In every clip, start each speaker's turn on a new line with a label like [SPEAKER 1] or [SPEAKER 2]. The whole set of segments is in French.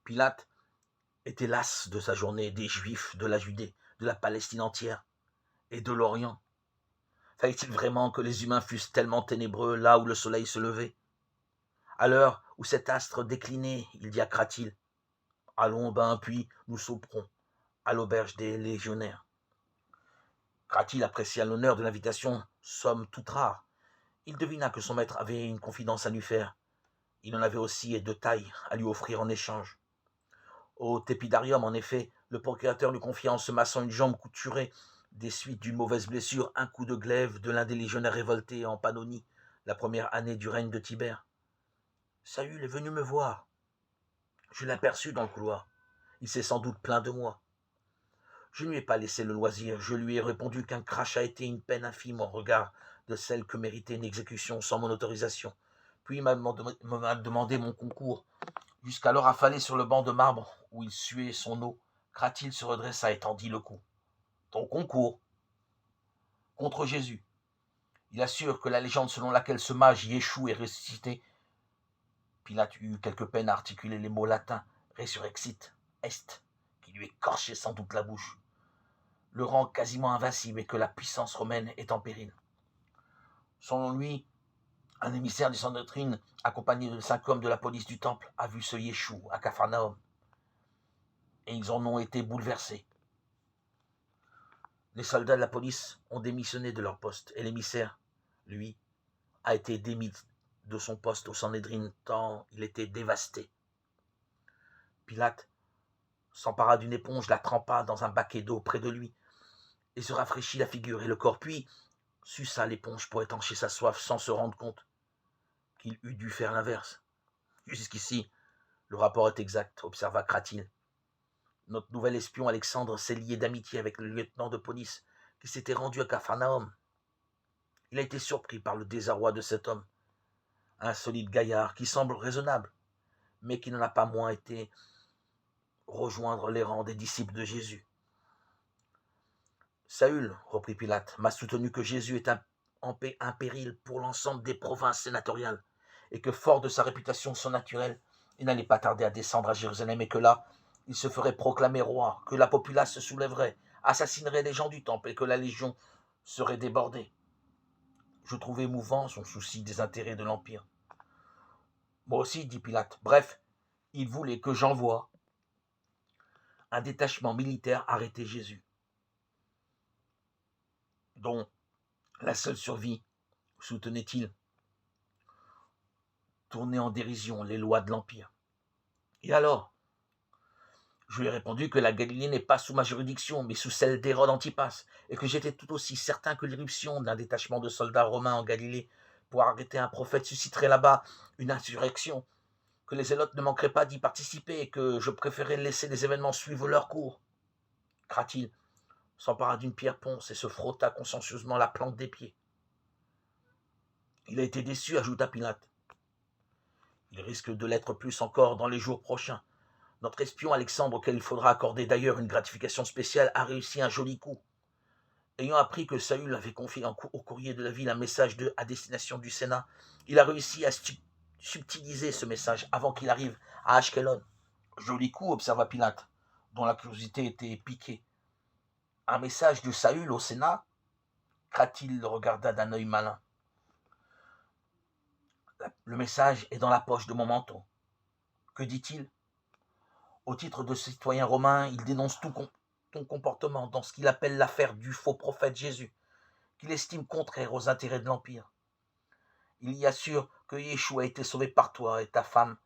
[SPEAKER 1] Pilate était las de sa journée, des Juifs, de la Judée, de la Palestine entière et de l'Orient. Fallait-il vraiment que les humains fussent tellement ténébreux là où le soleil se levait? À l'heure où cet astre déclinait, il dit à Cratyle: allons bain, puis nous souperons à l'auberge des légionnaires. Cratyle apprécia l'honneur de l'invitation, somme toute rare. Il devina que son maître avait une confidence à lui faire. Il en avait aussi et de taille à lui offrir en échange. Au tépidarium, en effet, le procurateur lui confia en se massant une jambe couturée des suites d'une mauvaise blessure un coup de glaive de l'un des légionnaires révoltés en Pannonie, la première année du règne de Tibère. Saül est venu me voir. Je l'ai aperçu dans le couloir. Il s'est sans doute plaint de moi. Je ne lui ai pas laissé le loisir. Je lui ai répondu qu'un crachat était une peine infime en regard de celle que méritait une exécution sans mon autorisation. Puis il m'a demandé mon concours. Jusqu'alors affalé sur le banc de marbre où il suait son eau, Cratyle se redressa et tendit le cou. Ton concours contre Jésus. Il assure que la légende selon laquelle ce mage Yéchou est ressuscité. Pilate eut quelque peine à articuler les mots latins resurrexit, est, qui lui écorchaient sans doute la bouche, le rend quasiment invincible et que la puissance romaine est en péril. Selon lui, un émissaire du Sanhédrin, accompagné de 5 hommes de la police du temple, a vu ce Yéchou à Capharnaüm. Et ils en ont été bouleversés. Les soldats de la police ont démissionné de leur poste et l'émissaire, lui, a été démis de son poste au Sanhédrin tant il était dévasté. Pilate s'empara d'une éponge, la trempa dans un baquet d'eau près de lui et se rafraîchit la figure et le corps, puis suça l'éponge pour étancher sa soif sans se rendre compte qu'il eût dû faire l'inverse. Jusqu'ici, le rapport est exact, observa Cratyle. Notre nouvel espion Alexandre s'est lié d'amitié avec le lieutenant de police qui s'était rendu à Capharnaüm. Il a été surpris par le désarroi de cet homme, un solide gaillard qui semble raisonnable, mais qui n'en a pas moins été rejoindre les rangs des disciples de Jésus. Saül, reprit Pilate, m'a soutenu que Jésus est un péril pour l'ensemble des provinces sénatoriales, et que, fort de sa réputation surnaturelle, il n'allait pas tarder à descendre à Jérusalem, et que là, il se ferait proclamer roi, que la populace se soulèverait, assassinerait les gens du temple, et que la légion serait débordée. Je trouvais émouvant son souci des intérêts de l'Empire. Moi aussi, dit Pilate. Bref, il voulait que j'envoie un détachement militaire arrêter Jésus, dont la seule survie, soutenait-il, tournait en dérision les lois de l'Empire. Et alors? Je lui ai répondu que la Galilée n'est pas sous ma juridiction, mais sous celle d'Hérode Antipas, et que j'étais tout aussi certain que l'irruption d'un détachement de soldats romains en Galilée pour arrêter un prophète susciterait là-bas une insurrection, que les zélotes ne manqueraient pas d'y participer et que je préférais laisser les événements suivre leur cours. Cratyle s'empara d'une pierre ponce et se frotta consciencieusement la plante des pieds. Il a été déçu, ajouta Pilate. Il risque de l'être plus encore dans les jours prochains. Notre espion Alexandre, auquel il faudra accorder d'ailleurs une gratification spéciale, a réussi un joli coup. Ayant appris que Saül avait confié au courrier de la ville un message à destination du Sénat, il a réussi à subtiliser ce message avant qu'il arrive à Ashkelon. Joli coup, observa Pilate, dont la curiosité était piquée. Un message de Saül au Sénat? Cratyle le regarda d'un œil malin. Le message est dans la poche de mon manteau. Que dit-il? Au titre de citoyen romain, il dénonce tout ton comportement dans ce qu'il appelle l'affaire du faux prophète Jésus, qu'il estime contraire aux intérêts de l'Empire. Il y assure que Yeshua a été sauvé par toi et ta femme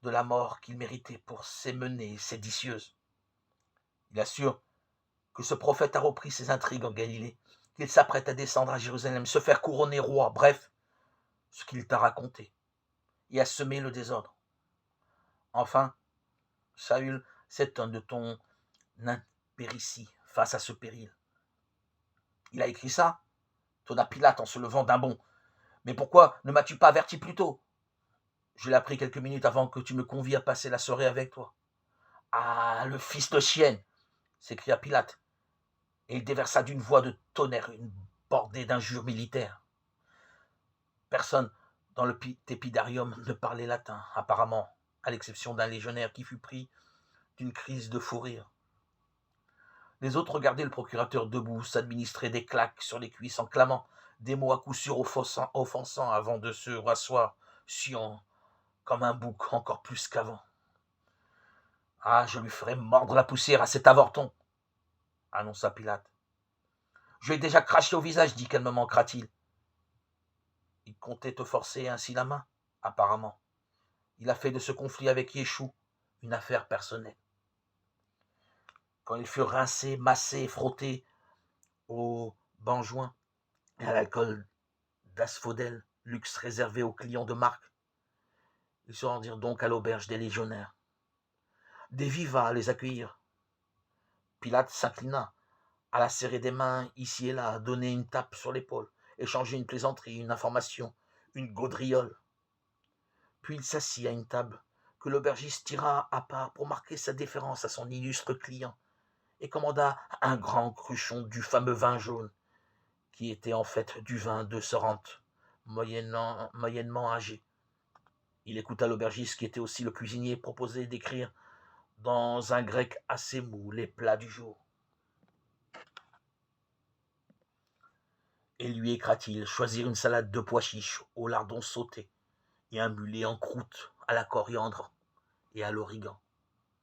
[SPEAKER 1] de la mort qu'il méritait pour ses menées séditieuses. Il assure que ce prophète a repris ses intrigues en Galilée, qu'il s'apprête à descendre à Jérusalem, se faire couronner roi, bref, ce qu'il t'a raconté, et à semer le désordre. Enfin, Saül s'étonne de ton impéritie face à ce péril. Il a écrit ça, tonna Pilate en se levant d'un bond. Mais pourquoi ne m'as-tu pas averti plus tôt? Je l'ai appris quelques minutes avant que tu me convies à passer la soirée avec toi. Ah, le fils de chienne, s'écria Pilate, et il déversa d'une voix de tonnerre une bordée d'injures militaires. Personne dans le tépidarium ne parlait latin, apparemment. à l'exception d'un légionnaire qui fut pris d'une crise de fou rire. Les autres regardaient le procurateur debout s'administrer des claques sur les cuisses en clamant des mots à coup sûr offensants avant de se rasseoir, suant comme un bouc encore plus qu'avant. « Ah, je lui ferai mordre la poussière à cet avorton !» annonça Pilate. « Je lui ai déjà craché au visage, dit calmement Cratil. Il comptait te forcer ainsi la main, apparemment. Il a fait de ce conflit avec Yéchou une affaire personnelle. » Quand ils furent rincés, massés, frottés au benjoin et à l'alcool d'asphodèle, luxe réservé aux clients de marque, ils se rendirent donc à l'auberge des légionnaires. Des vivats les accueillirent. Pilate s'inclina, alla serrer des mains ici et là, donner une tape sur l'épaule, échanger une plaisanterie, une information, une gaudriole. Puis il s'assit à une table que l'aubergiste tira à part pour marquer sa déférence à son illustre client et commanda un grand cruchon du fameux vin jaune, qui était en fait du vin de Sorrente, moyennement âgé. Il écouta l'aubergiste, qui était aussi le cuisinier, proposer d'écrire dans un grec assez mou les plats du jour. Et lui écra-t-il choisir une salade de pois chiches au lardon sauté et un mulet en croûte à la coriandre et à l'origan.